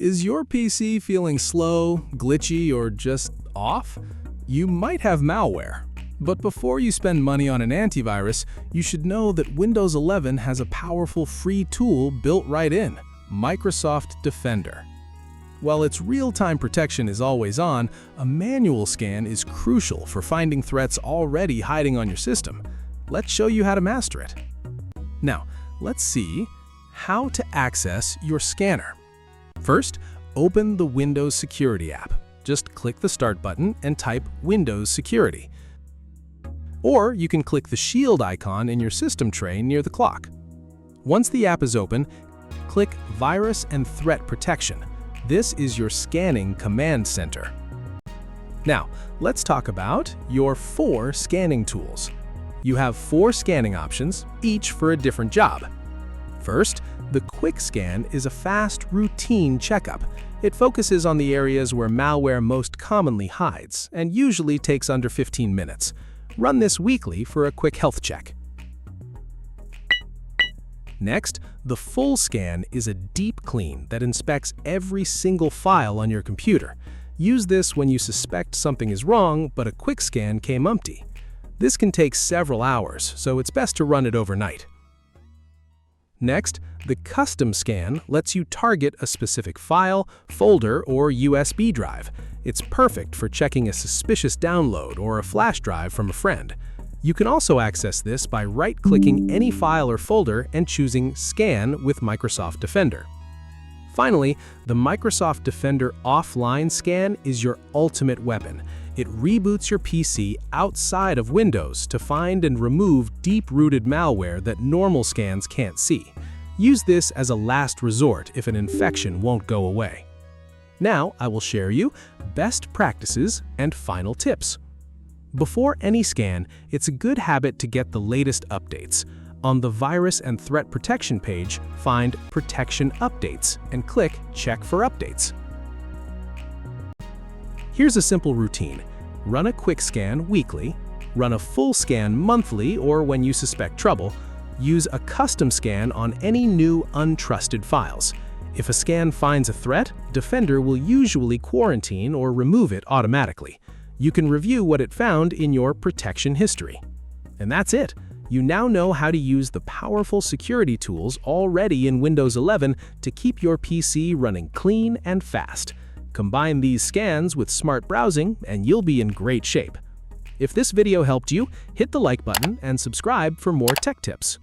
Is your PC feeling slow, glitchy, or just off? You might have malware. But before you spend money on an antivirus, you should know that Windows 11 has a powerful free tool built right in, Microsoft Defender. While its real-time protection is always on, a manual scan is crucial for finding threats already hiding on your system. Let's show you how to master it. Now, let's see how to access your scanner. First, open the Windows Security app. Just click the Start button and type Windows Security. Or you can click the shield icon in your system tray near the clock. Once the app is open, click Virus and Threat Protection. This is your scanning command center. Now, let's talk about your 4 scanning tools. You have 4 scanning options, each for a different job. First, the Quick Scan is a fast, routine checkup. It focuses on the areas where malware most commonly hides and usually takes under 15 minutes. Run this weekly for a quick health check. Next, the Full Scan is a deep clean that inspects every single file on your computer. Use this when you suspect something is wrong, but a quick scan came empty. This can take several hours, so it's best to run it overnight. Next, the Custom Scan lets you target a specific file, folder, or USB drive. It's perfect for checking a suspicious download or a flash drive from a friend. You can also access this by right-clicking any file or folder and choosing Scan with Microsoft Defender. Finally, the Microsoft Defender Offline Scan is your ultimate weapon. It reboots your PC outside of Windows to find and remove deep-rooted malware that normal scans can't see. Use this as a last resort if an infection won't go away. Now, I will share you best practices and final tips. Before any scan, it's a good habit to get the latest updates. On the Virus and Threat Protection page, find Protection Updates and click Check for Updates. Here's a simple routine. Run a quick scan weekly, run a full scan monthly or when you suspect trouble, use a custom scan on any new untrusted files. If a scan finds a threat, Defender will usually quarantine or remove it automatically. You can review what it found in your protection history. And that's it. You now know how to use the powerful security tools already in Windows 11 to keep your PC running clean and fast. Combine these scans with smart browsing and you'll be in great shape. If this video helped you, hit the like button and subscribe for more tech tips.